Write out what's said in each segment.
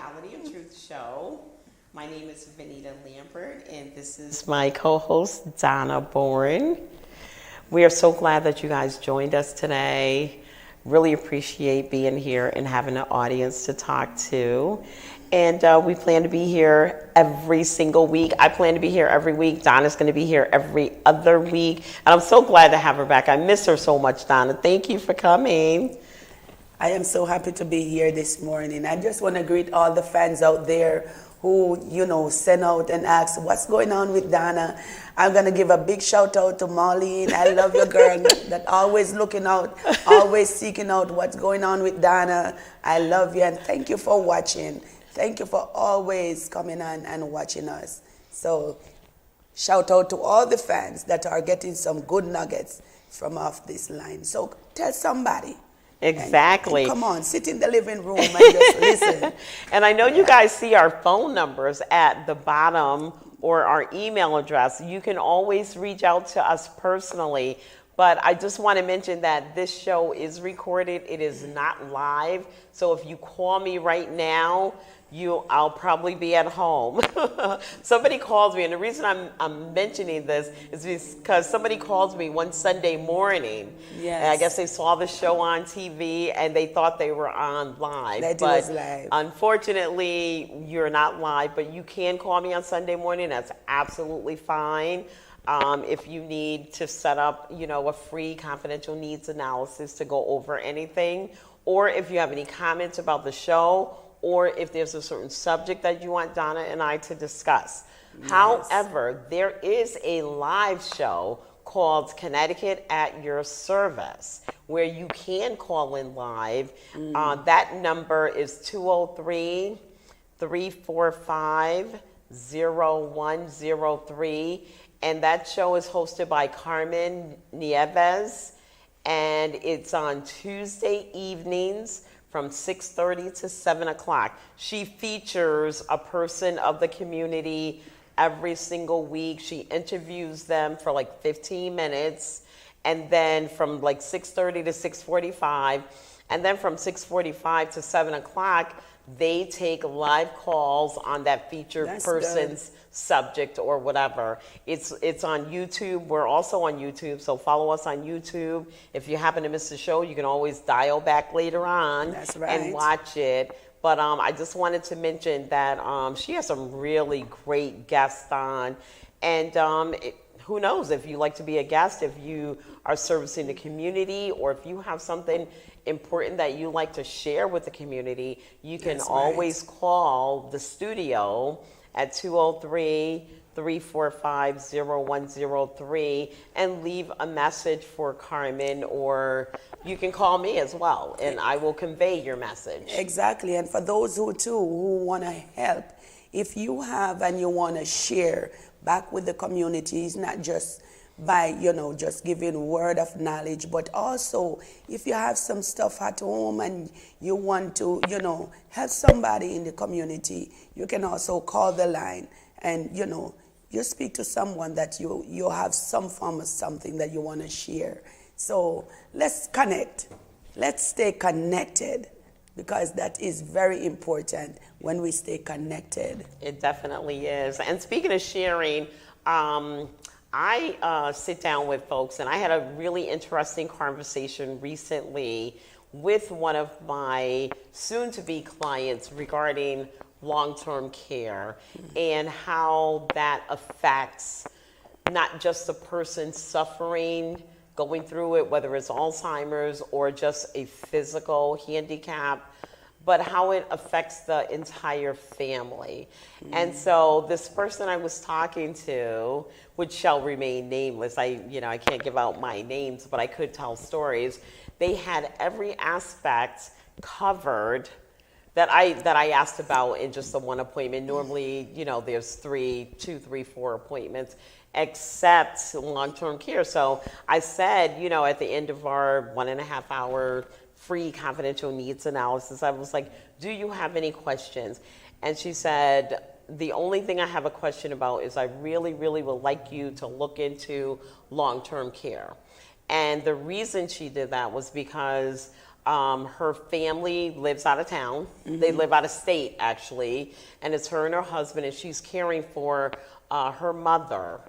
Reality of Truth show. My name is Vanita Lambert, and this is my co-host, Donna Bourne. We are so glad that you guys joined us today. Really appreciate being here and having an audience to talk to. And we plan to be here every single week. I plan to be here every week. Donna's going to be here every other week. And I'm so glad to have her back. I miss her so much, Donna. Thank you for coming. I am so happy to be here this morning. I just want to greet all the fans out there who, send out and ask, what's going on with Donna? I'm going to give a big shout out to Marlene. I love your girl that always looking out, always seeking out what's going on with Donna. I love you and thank you for watching. Thank you for always coming on and watching us. So shout out to all the fans that are getting some good nuggets from off this line. So tell somebody. Exactly. And come on, sit in the living room and just listen. And I know you guys see our phone numbers at the bottom or our email address. You can always reach out to us personally. But I just want to mention that this show is recorded. It is not live. So if you call me right now, I'll probably be at home. Somebody calls me, and the reason I'm mentioning this is because somebody calls me one Sunday morning. Yes. And I guess they saw the show on TV and they thought they were on live. That was live. Unfortunately, you're not live, but you can call me on Sunday morning. That's absolutely fine. If you need to set up, a free confidential needs analysis to go over anything, or if you have any comments about the show, or if there's a certain subject that you want Donna and I to discuss. Yes. However, there is a live show called Connecticut at Your Service, where you can call in live. That number is 203-345-0103. And that show is hosted by Carmen Nieves. And it's on Tuesday evenings from 6:30 to 7 o'clock. She features a person of the community every single week. She interviews them for like 15 minutes, and then from like 6:30 to 6:45, and then from 6:45 to 7 o'clock, they take live calls on that featured person's subject or whatever. It's on YouTube. We're also on YouTube, so follow us on YouTube. If you happen to miss the show, you can always dial back later on. That's right. And watch it. But I just wanted to mention that she has some really great guests on. And who knows, if you like to be a guest, if you are servicing the community, or if you have something important that you like to share with the community, you can always call the studio at 203-345-0103 and leave a message for Carmen, or you can call me as well, and I will convey your message. Exactly. And for those who want to help, if you have and you want to share back with the community, it's not just by, just giving word of knowledge, but also if you have some stuff at home and you want to, help somebody in the community, you can also call the line and, you speak to someone that you have some form of something that you want to share. So let's connect. Let's stay connected, because that is very important when we stay connected. It definitely is. And speaking of sharing, I sit down with folks, and I had a really interesting conversation recently with one of my soon-to-be clients regarding long-term care and how that affects not just the person suffering, going through it, whether it's Alzheimer's or just a physical handicap, but how it affects the entire family. And so this person I was talking to, which shall remain nameless, I can't give out my names, but I could tell stories. They had every aspect covered that I asked about in just the one appointment. Normally, there's 2, 3, 4 appointments, except long-term care. So I said, at the end of our 1.5 hour free confidential needs analysis, I was like, do you have any questions? And she said, the only thing I have a question about is I really, really would like you to look into long-term care. And the reason she did that was because Her family lives out of town. They live out of state, actually. And it's her and her husband, and she's caring for her mother.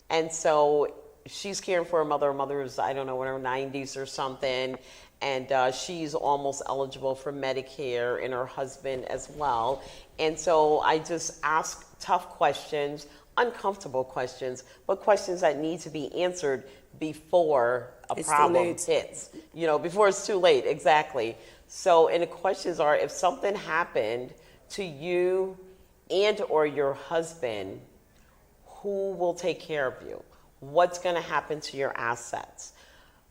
And so she's caring for her mother. Her mother's, I don't know, in her 90s or something. And she's almost eligible for Medicare, and her husband as well. And so I just ask tough questions, uncomfortable questions, but questions that need to be answered before a It's too problem late. hits. Before it's too late, exactly. So, and the questions are, if something happened to you and or your husband, who will take care of you? What's going to happen to your assets?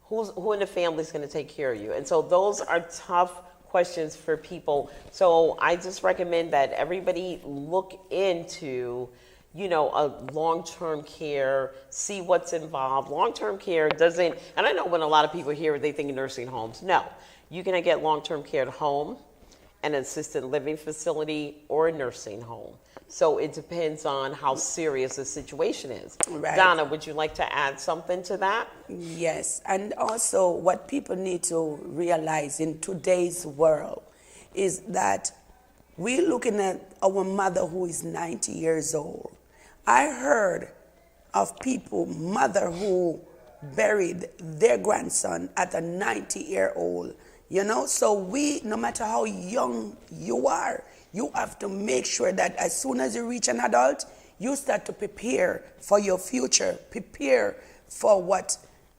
Who in the family is going to take care of you? And so those are tough questions for people. So I just recommend that everybody look into, a long-term care, see what's involved. Long-term care doesn't, and I know when a lot of people hear it, they think of nursing homes. No, you can get long-term care at home, an assisted living facility, or a nursing home. So it depends on how serious the situation is. Right. Donna, would you like to add something to that? Yes, and also what people need to realize in today's world is that we're looking at our mother who is 90 years old. I heard of mother who buried their grandson at a 90-year-old. So no matter how young you are, you have to make sure that as soon as you reach an adult, you start to prepare for your future, prepare for what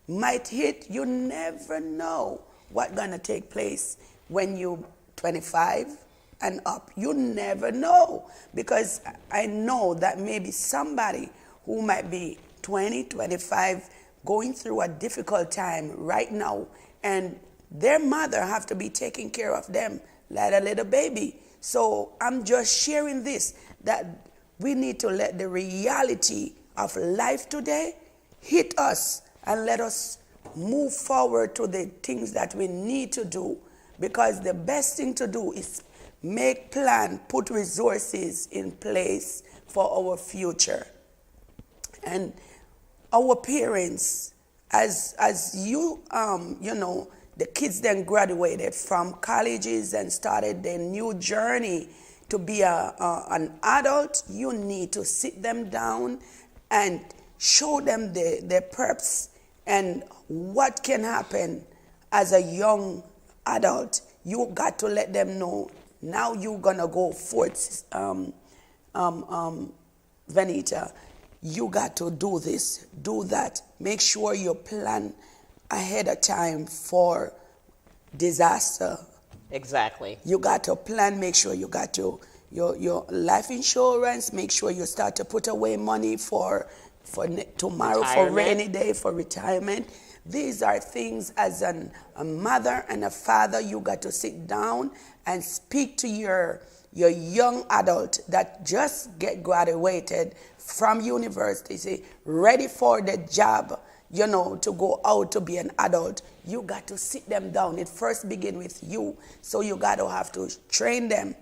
might hit. You never know what's going to take place when you're 25 and up. You never know, because I know that maybe somebody who might be 20, 25, going through a difficult time right now, and their mother have to be taking care of them like a little baby. So I'm just sharing this, that we need to let the reality of life today hit us and let us move forward to the things that we need to do, because the best thing to do is make plan, put resources in place for our future. And our parents, as you, the kids then graduated from colleges and started their new journey to be an adult, you need to sit them down and show them their purpose and what can happen as a young adult. You got to let them know, now you're going to go forth, Venita. You got to do this, do that. Make sure you plan ahead of time for disaster. Exactly. You got to plan, make sure you got your life insurance, make sure you start to put away money for tomorrow, Retirement. for rainy day, for retirement. These are things as a mother and a father, you got to sit down and speak to your young adult that just get graduated from university, ready for the job, to go out to be an adult. You got to sit them down. It first begins with you. So you got to have to train them.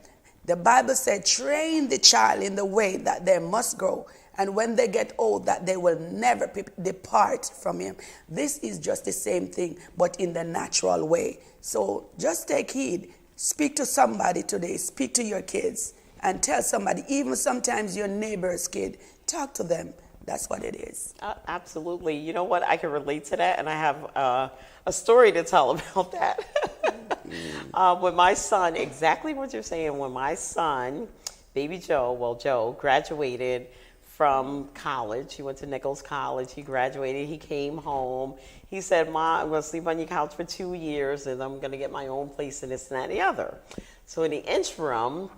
The Bible said, train the child in the way that they must grow. And when they get old, that they will never depart from him. This is just the same thing, but in the natural way. So just take heed. Speak to somebody today. Speak to your kids and tell somebody, even sometimes your neighbor's kid, talk to them. That's what it is. Absolutely. You know what? I can relate to that, and I have a story to tell about that. When my son, exactly what you're saying, when my son, baby Joe graduated from college. He went to Nichols College. He graduated. He came home. He said, "Mom, I'm going to sleep on your couch for 2 years, and I'm going to get my own place and this and that and the other." So in the interim,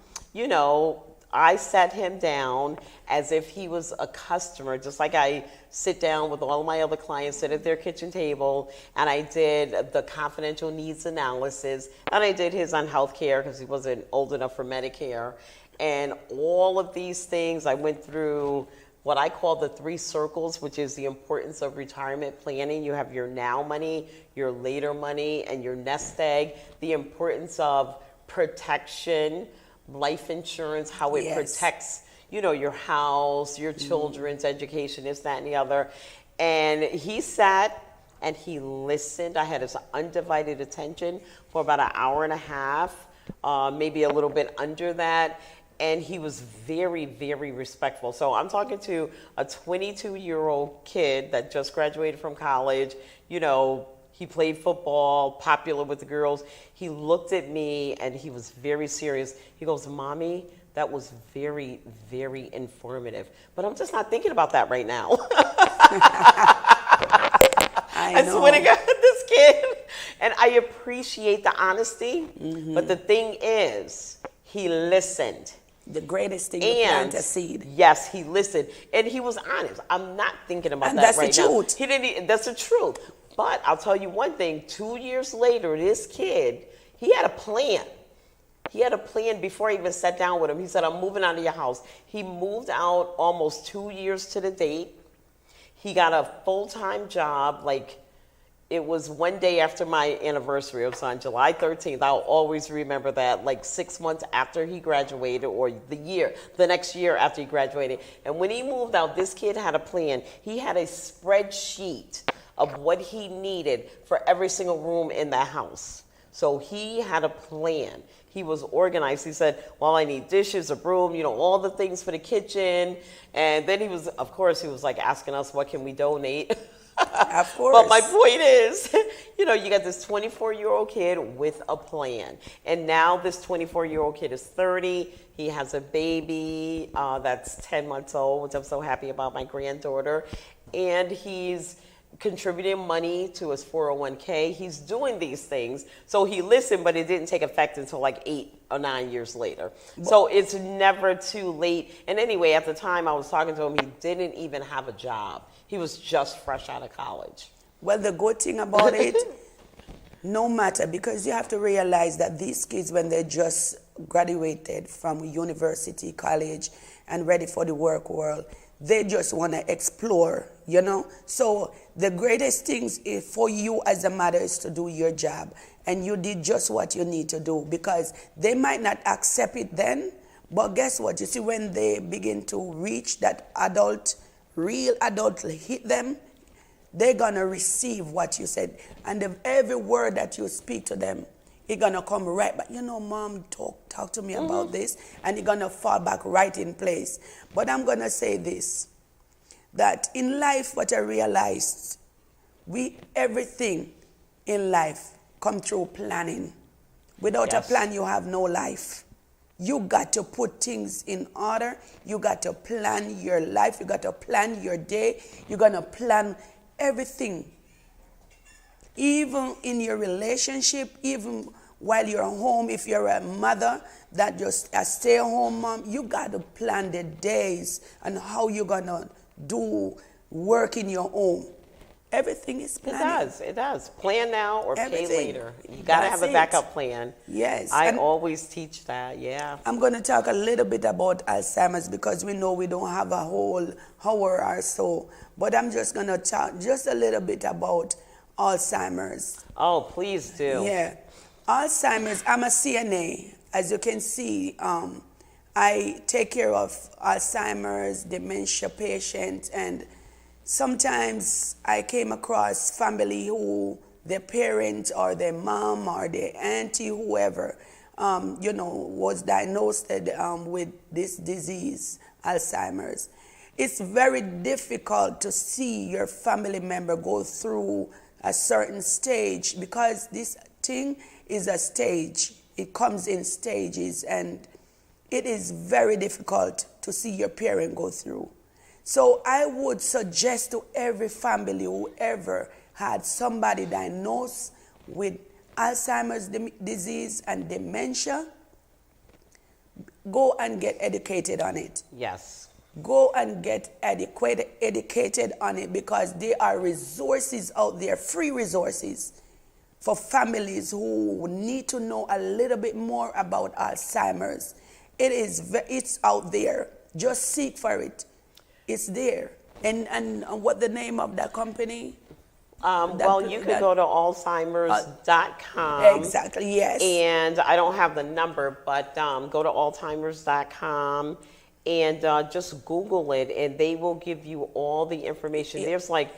I sat him down as if he was a customer, just like I sit down with all of my other clients, sit at their kitchen table, and I did the confidential needs analysis, and I did his on health care because he wasn't old enough for Medicare. And all of these things, I went through what I call the 3 circles, which is the importance of retirement planning. You have your now money, your later money, and your nest egg. The importance of protection, life insurance, how it protects, your house, your children's education, this, that, and the other. And he sat and he listened. I had his undivided attention for about an hour and a half, maybe a little bit under that. And he was very, very respectful. So I'm talking to a 22-year-old kid that just graduated from college. You know, he played football, popular with the girls. He looked at me and he was very serious. He goes, "Mommy, that was very, very informative. But I'm just not thinking about that right now." I swear to God, this kid. And I appreciate the honesty. But the thing is, he listened. The greatest thing, to plant a seed. Yes, he listened. And he was honest. I'm not thinking about And that that's right the now. truth. He didn't, that's the truth. But I'll tell you one thing, 2 years later, this kid, he had a plan. He had a plan before I even sat down with him. He said, "I'm moving out of your house." He moved out almost 2 years to the date. He got a full-time job, like it was one day after my anniversary. It was on July 13th. I'll always remember that, like 6 months after he graduated, or the next year after he graduated. And when he moved out, this kid had a plan. He had a spreadsheet of what he needed for every single room in the house. So he had a plan. He was organized. He said, "Well, I need dishes, a broom, all the things for the kitchen." And then he was like asking us, what can we donate? Of course. But my point is, you got this 24-year-old kid with a plan. And now this 24-year-old kid is 30. He has a baby that's 10 months old, which I'm so happy about, my granddaughter. And he's contributing money to his 401k. He's doing these things. So he listened, but it didn't take effect until like 8 or 9 years later. So it's never too late. And anyway, at the time I was talking to him, he didn't even have a job. He was just fresh out of college. Well, the good thing about it, no matter, because you have to realize that these kids, when they just graduated from university, college, and ready for the work world, they just want to explore, So the greatest things for you as a mother is to do your job. And you did just what you need to do, because they might not accept it then, but guess what? You see, when they begin to reach that real adult hit them, they're going to receive what you said. And every word that you speak to them, it's going to come right back. Mom, talk to me about this. And it's going to fall back right in place. But I'm going to say this, that in life, what I realized, everything in life come through planning. Without a plan, you have no life. You got to put things in order. You got to plan your life. You got to plan your day. You're going to plan everything. Even in your relationship, even while you're home, if you're a mother that just a stay-at-home mom, you got to plan the days and how you're going to do work in your home. Everything is planning. It does. Plan now or Everything. pay later. You got to have a backup plan. Yes. I always teach that, yeah. I'm going to talk a little bit about Alzheimer's, because we know we don't have a whole hour or so. But I'm just going to talk just a little bit about Alzheimer's. Oh, please do. Yeah. Alzheimer's, I'm a CNA. As you can see, I take care of Alzheimer's, dementia patients, and sometimes I came across family who their parent or their mom or their auntie, whoever, was diagnosed with this disease, Alzheimer's. It's very difficult to see your family member go through a certain stage, because this thing is a stage. It comes in stages, and it is very difficult to see your parent go through. So I would suggest to every family, whoever had somebody diagnosed with Alzheimer's disease and dementia, go and get educated on it. Yes. Go and get educated on it, because there are resources out there, free resources, for families who need to know a little bit more about Alzheimer's. It's out there. Just seek for it. It's there. And what the name of that company? You could go to alzheimers.com. Exactly, yes. And I don't have the number, but go to alzheimers.com and just Google it, and they will give you all the information. There's like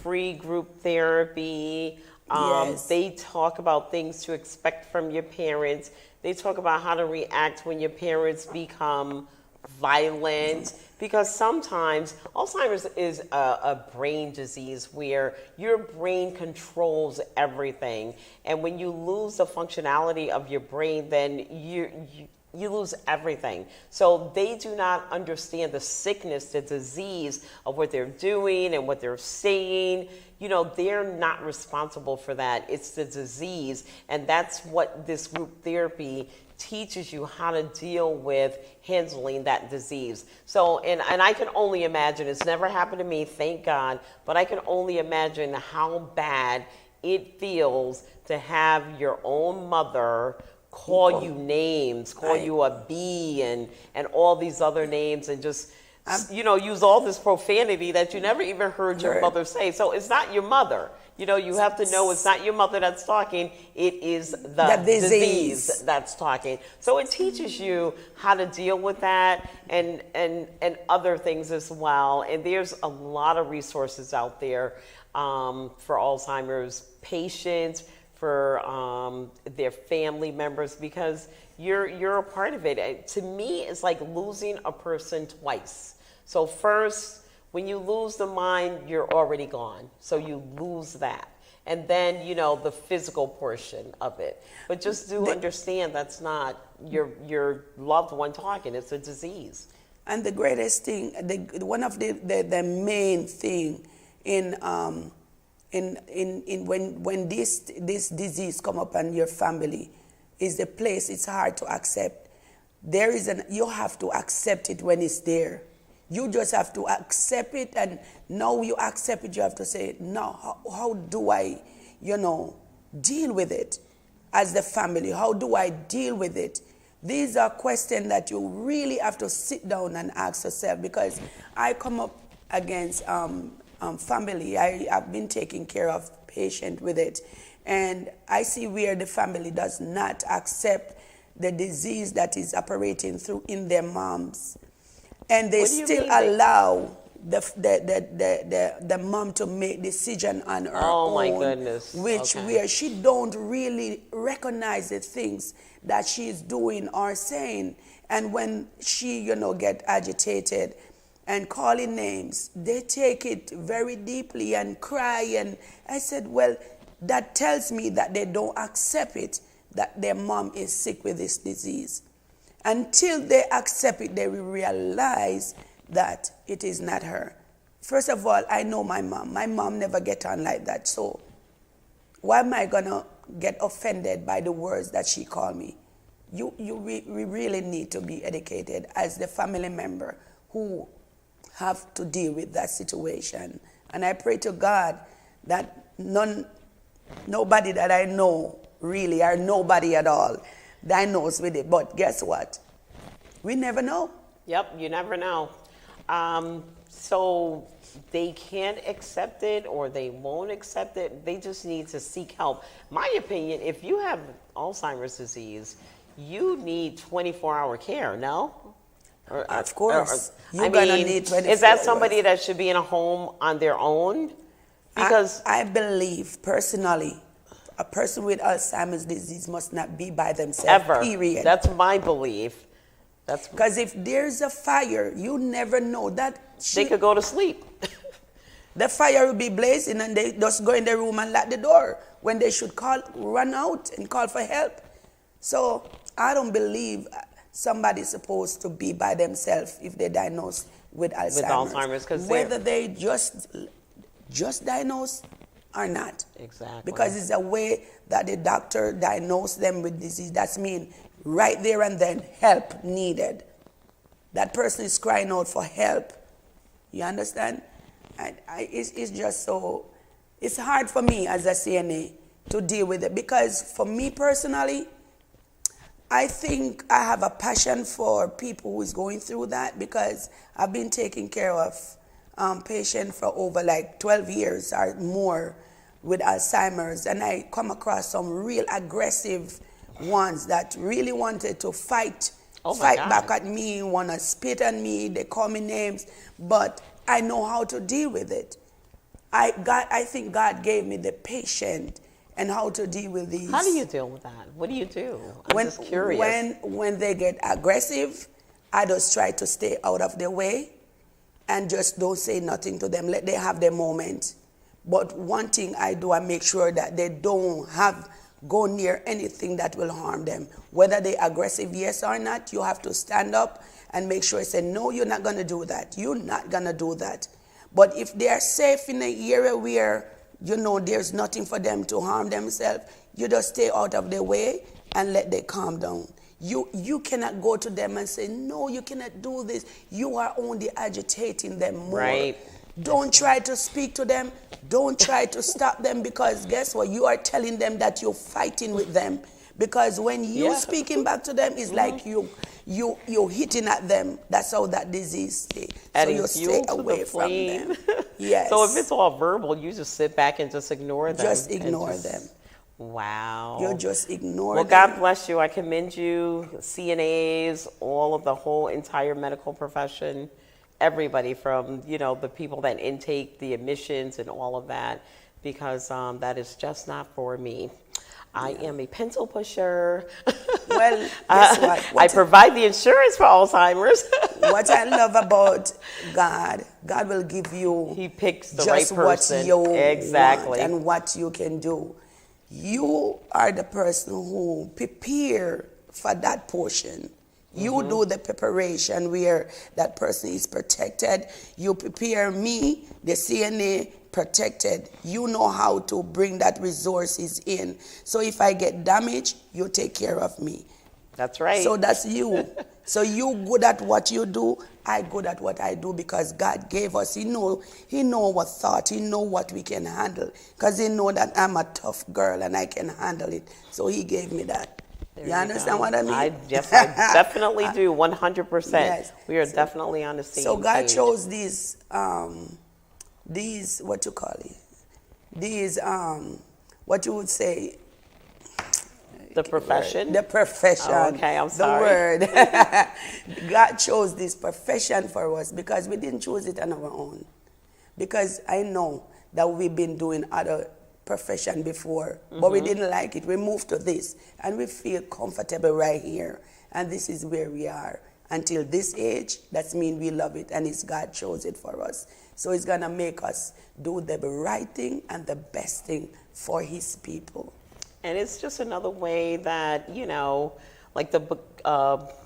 free group therapy. Yes. They talk about things to expect from your parents. They talk about how to react when your parents become violent. Because sometimes Alzheimer's is a brain disease where your brain controls everything. And when you lose the functionality of your brain, then you lose everything. So they do not understand the sickness, the disease of what they're doing and what they're saying. You know, they're not responsible for that. It's the disease. And that's what this group therapy teaches you, how to deal with handling that disease. So, and I can only imagine, it's never happened to me, thank God, but I can only imagine how bad it feels to have your own mother call you names, call you a B and all these other names, and just use all this profanity that you never even heard your mother say. So it's not your mother. You know, you have to know it's not your mother that's talking. It is the disease that's talking. So it teaches you how to deal with that and other things as well. And there's a lot of resources out there for Alzheimer's patients, for their family members, because you're a part of it. To me, it's like losing a person twice. So first, when you lose the mind, you're already gone. So you lose that. And then, the physical portion of it. But just do understand that's not your loved one talking. It's a disease. And the greatest thing, one of the main thing in when this disease come up in your family is the place it's hard to accept. You have to accept it when it's there. You just have to accept it, and now you accept it, you have to say, no, how do I, deal with it as the family? How do I deal with it? These are questions that you really have to sit down and ask yourself, because I come up against family. I've been taking care of patients with it, and I see where the family does not accept the disease that is operating through in their moms. And they still allow the mom to make decision on her own. Oh my goodness. Where she don't really recognize the things that she's doing or saying. And when she, get agitated and calling names, they take it very deeply and cry. And I said, well, that tells me that they don't accept it, that their mom is sick with this disease. Until they accept it, they will realize that it is not her. First of all, I know my mom. My mom never get on like that. So why am I going to get offended by the words that she called me? We really need to be educated as the family member who have to deal with that situation. And I pray to God that nobody that I know really, or nobody at all, diagnosed with it. But guess what? We never know. Yep, you never know. So they can't accept it or they won't accept it. They just need to seek help. My opinion, if you have Alzheimer's disease, you need 24-hour care, no? Of course. You're going to need 24 hours. Is that somebody that should be in a home on their own? Because I believe, personally, a person with Alzheimer's disease must not be by themselves, ever. Period. That's my belief. Because if there's a fire, you never know that they could go to sleep. The fire will be blazing and they just go in the room and lock the door when they should run out and call for help. So I don't believe somebody's supposed to be by themselves if they're diagnosed with Alzheimer's. Because whether they just diagnosed or not. Exactly. Because it's a way that the doctor diagnosed them with disease. That's mean right there and then, help needed. That person is crying out for help. You understand? It's just so, it's hard for me as a CNA to deal with it, because for me personally, I think I have a passion for people who is going through that, because I've been taking care of patients for over like 12 years or more with Alzheimer's, and I come across some real aggressive ones that really wanted to fight back at me, want to spit on me, they call me names, but I know how to deal with it. I think God gave me the patience and how to deal with these. How do you deal with that? What do you do? I'm just curious. When they get aggressive, I just try to stay out of their way and just don't say nothing to them. Let them have their moment. But one thing I do, I make sure that they don't go near anything that will harm them. Whether they're aggressive, yes or not, you have to stand up and make sure, say, no, you're not going to do that. You're not going to do that. But if they are safe in an area where, there's nothing for them to harm themselves, you just stay out of their way and let them calm down. You cannot go to them and say, no, you cannot do this. You are only agitating them more. Right. Don't try to speak to them. Don't try to stop them, because guess what? You are telling them that you're fighting with them. Because when you speaking back to them, it's like you're hitting at them. That's how that disease stays. So you stay away from them. Yes. So if it's all verbal, you just sit back and just ignore them. Just ignore them. Wow. You just ignore them. them. Well, God bless you. I commend you, CNAs, the whole entire medical profession, everybody from, the people that intake the admissions and all of that, because that is just not for me. I am a pencil pusher. Well, guess what? I provide the insurance for Alzheimer's. What I love about God will give you He picks the just right person. What you exactly. want and what you can do. You are the person who prepare for that portion. You do the preparation where that person is protected. You prepare me, the CNA, protected. You know how to bring that resources in. So if I get damaged, you take care of me. That's right. So that's you. So you good at what you do, I good at what I do, because God gave us. He know our thought. He know what we can handle, because He know that I'm a tough girl and I can handle it. So He gave me that. You understand what I mean? Yes, I definitely do, 100%. Yes. We are definitely on the same So God page. chose these, what you call it? These, what you would say? The profession? The profession. Oh, okay, I'm sorry. The word. God chose this profession for us because we didn't choose it on our own. Because I know that we've been doing other profession before, but we didn't like it. We moved to this, and we feel comfortable right here. And this is where we are. Until this age, that means we love it, and it's God chose it for us. So He's going to make us do the right thing and the best thing for His people. And it's just another way that, like the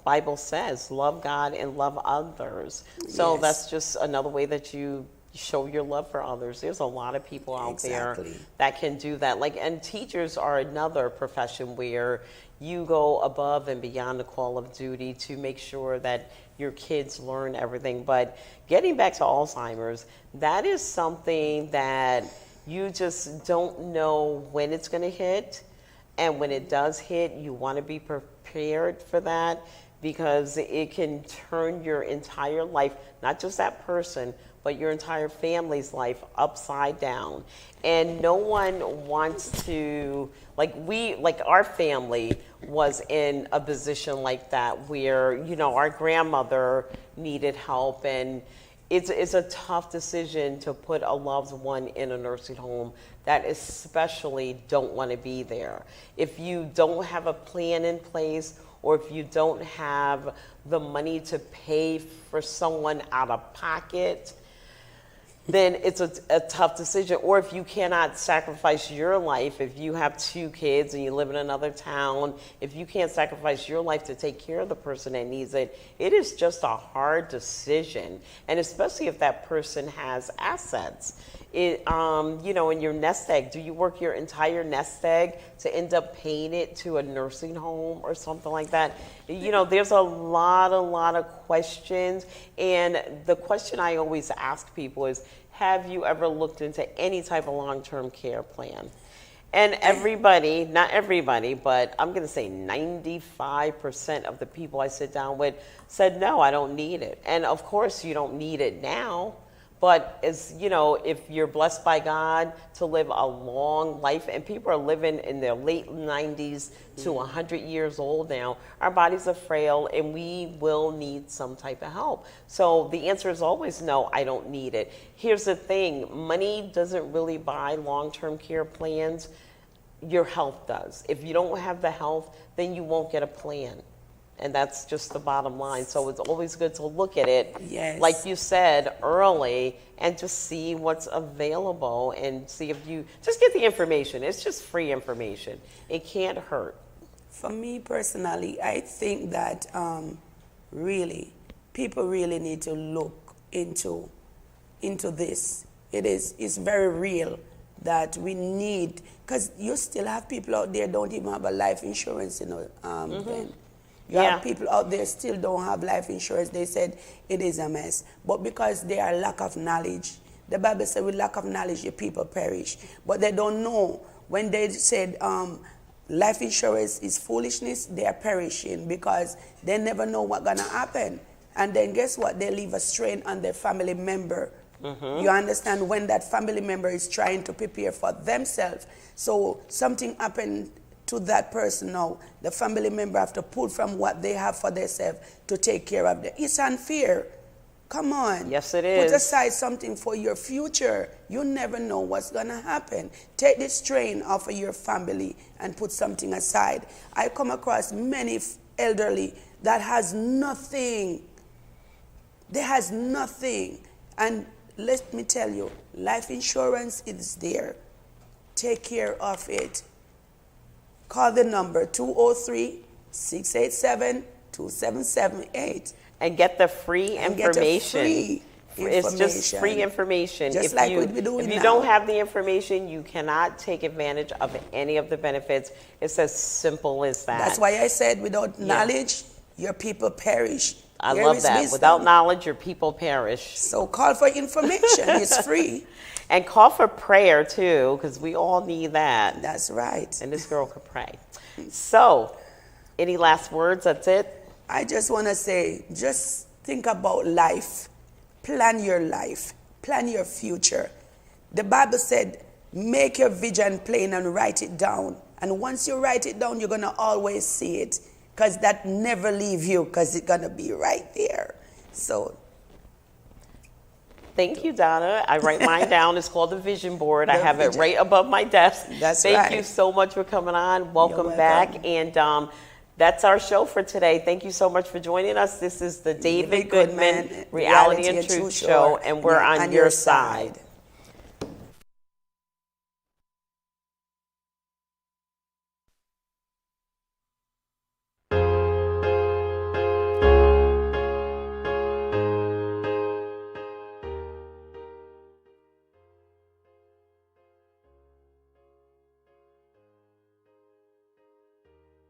Bible says, love God and love others. So Yes. that's just another way that you show your love for others. There's a lot of people out there that can do that. And teachers are another profession where you go above and beyond the call of duty to make sure that your kids learn everything. But getting back to Alzheimer's, that is something that you just don't know when it's going to hit. And when it does hit, you want to be prepared for that, because it can turn your entire life, not just that person, but your entire family's life upside down. And no one wants to, our family was in a position like that where, our grandmother needed help, and it's a tough decision to put a loved one in a nursing home that especially don't want to be there. If you don't have a plan in place, or if you don't have the money to pay for someone out of pocket, then it's a tough decision. Or if you cannot sacrifice your life, if you have 2 kids and you live in another town, if you can't sacrifice your life to take care of the person that needs it, it is just a hard decision. And especially if that person has assets. In your nest egg, do you work your entire nest egg to end up paying it to a nursing home or something like that? There's a lot of questions. And the question I always ask people is, have you ever looked into any type of long-term care plan? And everybody, not everybody, but I'm going to say 95% of the people I sit down with said, no, I don't need it. And of course you don't need it now, But as you know, if you're blessed by God to live a long life, and people are living in their late 90s to 100 years old now, our bodies are frail and we will need some type of help. So the answer is always no, I don't need it. Here's the thing, money doesn't really buy long-term care plans. Your health does. If you don't have the health, then you won't get a plan. And that's just the bottom line. So it's always good to look at it, Yes. like you said, early, and just see what's available and see if you just get the information. It's just free information. It can't hurt. For me personally, I think that really, people really need to look into this. It's very real that we need, because you still have people out there don't even have a life insurance, then. You have people out there still don't have life insurance. They said it is a mess. But because they are lack of knowledge, the Bible said with lack of knowledge, your people perish. But they don't know. When they said life insurance is foolishness, they are perishing because they never know what's going to happen. And then guess what? They leave a strain on their family member. You understand? When that family member is trying to prepare for themselves. So something happened to that person now, the family member have to pull from what they have for themselves to take care of them. It's unfair. Come on. Yes, it is. Put aside something for your future. You never know what's going to happen. Take the strain off of your family and put something aside. I come across many elderly that has nothing. They has nothing. And let me tell you, life insurance is there. Take care of it. Call the number 203-687-2778. And get the free information. It's just free information. Just like we'd be doing If you now. don't have the information, you cannot take advantage of any of the benefits. It's as simple as that. That's why I said without knowledge, your people perish. I Here love is that. wisdom. Without knowledge, your people perish. So call for information. It's free. And call for prayer, too, because we all need that. That's right. And this girl could pray. So, any last words? That's it? I just want to say, just think about life. Plan your life. Plan your future. The Bible said, make your vision plain and write it down. And once you write it down, you're going to always see it. Because that never leave you, because it's going to be right there. So thank you, Donna. I write mine down. It's called the vision board. I The have it vision. right above my desk. That's Thank right. you so much for coming on. Welcome welcome. back. And that's our show for today. Thank you so much for joining us. This is the David Goodman Reality and Truth Show, and we're on your side.